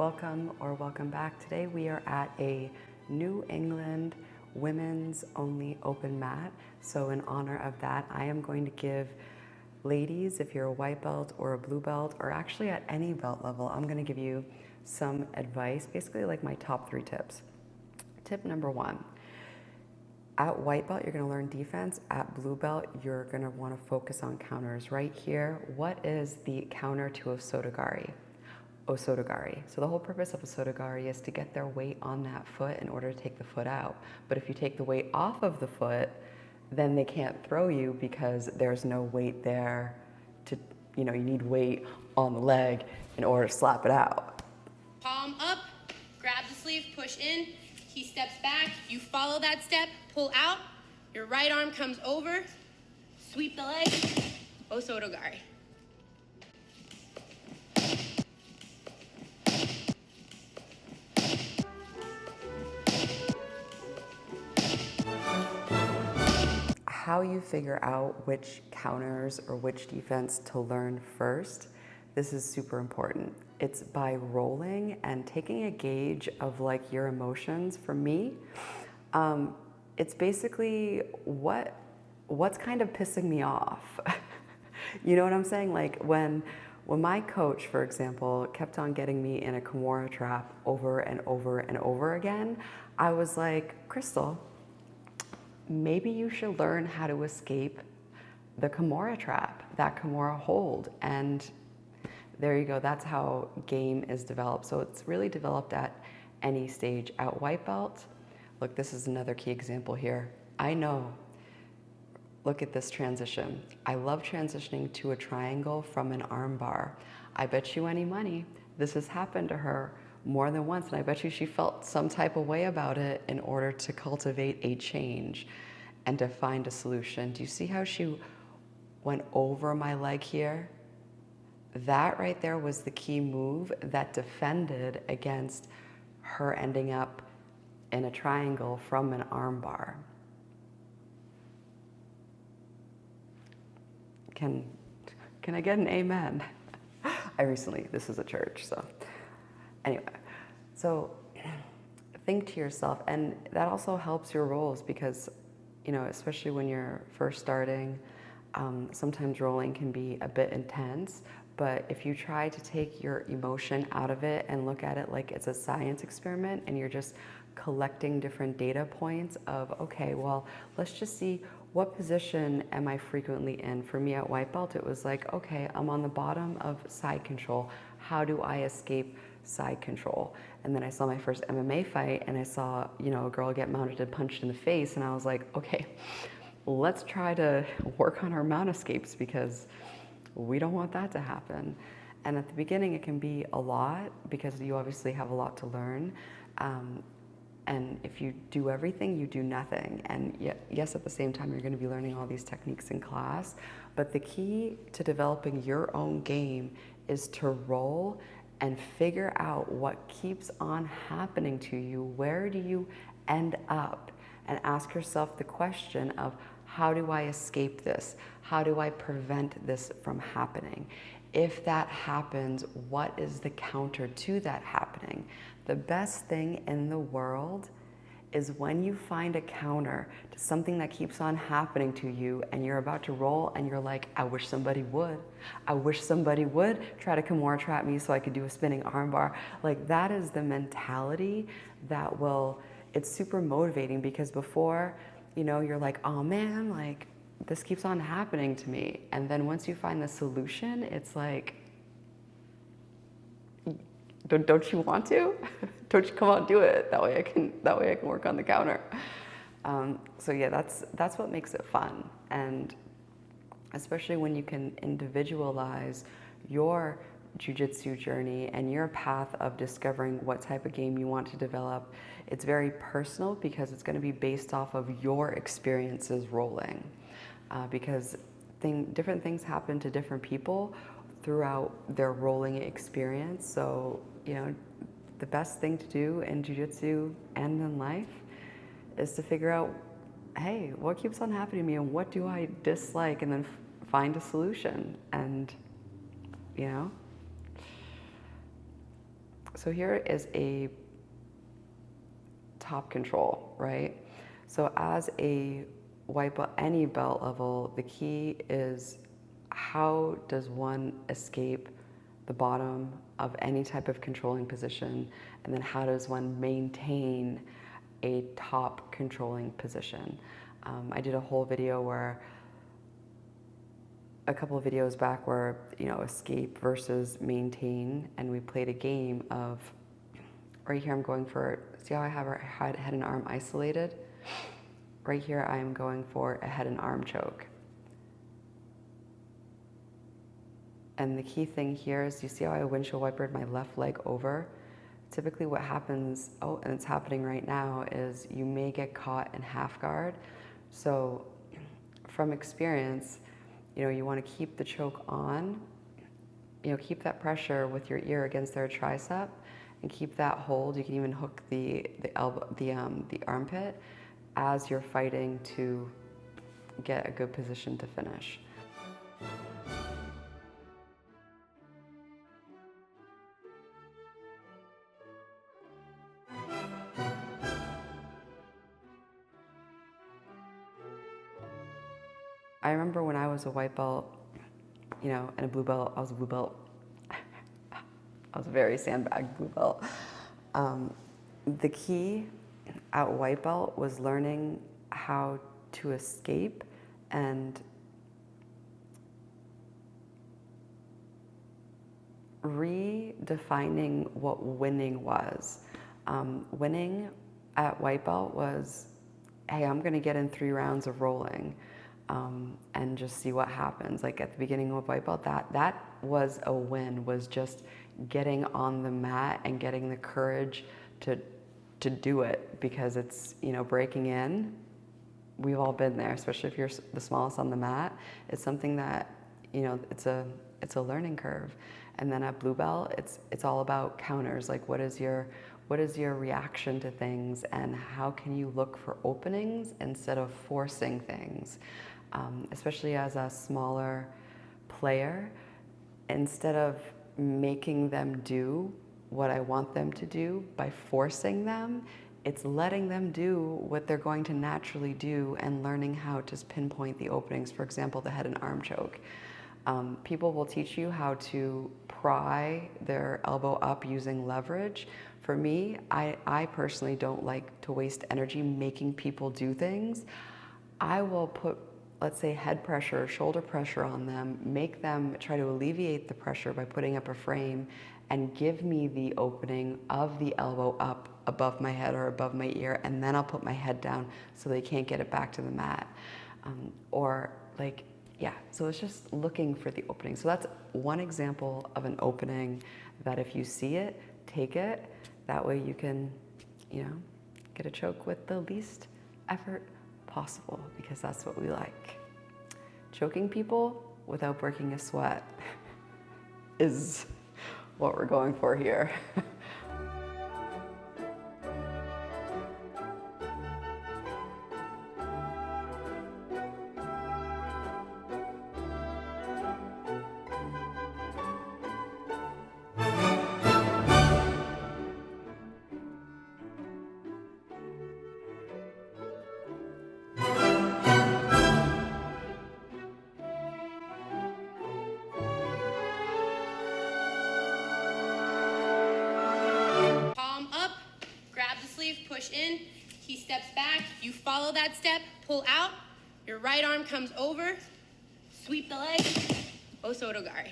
welcome or welcome back. Today we are at a New England women's only open mat. So in honor of that, I am going to give ladies, if you're a white belt or a blue belt, or actually at any belt level, I'm going to give you some advice, basically like my top 3 tips. Tip number 1. At white belt, you're going to learn defense. At blue belt, you're going to want to focus on counters. Right here, what is the counter to osotogari? Osotogari. So the whole purpose of osotogari is to get their weight on that foot in order to take the foot out. But if you take the weight off of the foot, then they can't throw you because there's no weight there to, you need weight on the leg in order to slap it out. Palm up, grab the sleeve, push in. He steps back, you follow that step, pull out. Your right arm comes over, sweep the leg, osotogari. How you figure out which counters or which defense to learn first, this is super important. It's by rolling and taking a gauge of like your emotions. For me, it's basically what's kind of pissing me off. You know what I'm saying? Like when my coach, for example, kept on getting me in a Kimura trap over and over and over again, I was like, Crystal, maybe you should learn how to escape the Kimura trap, that Kimura hold. And there you go, that's how game is developed. So it's really developed at any stage. At white belt, look, this is another key example here. I know, look at this transition. I love transitioning to a triangle from an arm bar. I bet you any money, this has happened to her more than once, and I bet you she felt some type of way about it in order to cultivate a change and to find a solution. Do you see how she went over my leg here? That right there was the key move that defended against her ending up in a triangle from an arm bar. Can I get an amen? This is a church, so. Anyway, so think to yourself, and that also helps your rolls because, especially when you're first starting, sometimes rolling can be a bit intense, but if you try to take your emotion out of it and look at it like it's a science experiment and you're just collecting different data points of, okay, well, let's just see what position am I frequently in. For me at white belt, it was like, okay, I'm on the bottom of side control. How do I escape side control? And then I saw my first MMA fight and I saw, a girl get mounted and punched in the face, and I was like, okay, let's try to work on our mount escapes because we don't want that to happen. And at the beginning it can be a lot because you obviously have a lot to learn. And if you do everything, you do nothing. And yes, at the same time, you're going to be learning all these techniques in class. But the key to developing your own game is to roll and figure out what keeps on happening to you. Where do you end up? And ask yourself the question of, how do I escape this? How do I prevent this from happening? If that happens, what is the counter to that happening? The best thing in the world is when you find a counter to something that keeps on happening to you and you're about to roll and you're like, I wish somebody would. I wish somebody would try to Kimura trap me so I could do a spinning armbar. Like that is the mentality that it's super motivating because before, you're like, oh man, like this keeps on happening to me. And then once you find the solution, it's like, don't you want to? Don't you come on, do it. That way I can work on the counter. So yeah, that's what makes it fun. And especially when you can individualize your jiu-jitsu journey and your path of discovering what type of game you want to develop, it's very personal because it's going to be based off of your experiences rolling. Because different things happen to different people throughout their rolling experience. So, the best thing to do in jiu-jitsu and in life is to figure out, hey, what keeps on happening to me and what do I dislike, and then find a solution. And, So here is a top control, right? So as a white belt, any belt level, the key is how does one escape the bottom of any type of controlling position, and then how does one maintain a top controlling position. I did a whole video where, a couple of videos back where, escape versus maintain, and we played a game of, right here I'm going for, see how I have our head and arm isolated? Right here I am going for a head and arm choke. And the key thing here is, you see how I windshield wipered my left leg over? Typically what happens, and it's happening right now, is you may get caught in half guard. So from experience, you want to keep the choke on, keep that pressure with your ear against their tricep and keep that hold. You can even hook the elbow, the armpit as you're fighting to get a good position to finish. I remember when I was a white belt, and a blue belt, I was a blue belt. I was a very sandbag blue belt. The key at white belt was learning how to escape and redefining what winning was. Winning at white belt was, hey, I'm gonna get in 3 rounds of rolling. And just see what happens. Like at the beginning of white belt, that was a win, was just getting on the mat and getting the courage to do it, because it's, breaking in. We've all been there, especially if you're the smallest on the mat. It's something that, it's a learning curve. And then at blue belt, it's all about counters. Like what is your reaction to things, and how can you look for openings instead of forcing things? Especially as a smaller player, instead of making them do what I want them to do by forcing them, it's letting them do what they're going to naturally do and learning how to pinpoint the openings. For example, the head and arm choke. People will teach you how to pry their elbow up using leverage. For me, I personally don't like to waste energy making people do things. I will put, let's say, head pressure, shoulder pressure on them, make them try to alleviate the pressure by putting up a frame, and give me the opening of the elbow up above my head or above my ear, and then I'll put my head down so they can't get it back to the mat. So it's just looking for the opening. So that's one example of an opening that if you see it, take it. That way you can, get a choke with the least effort possible, because that's what we like. Choking people without breaking a sweat is what we're going for here. Push in, he steps back, you follow that step, pull out, your right arm comes over, sweep the leg, osotogari.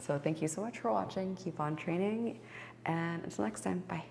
So thank you so much for watching. Keep on training, and until next time, bye.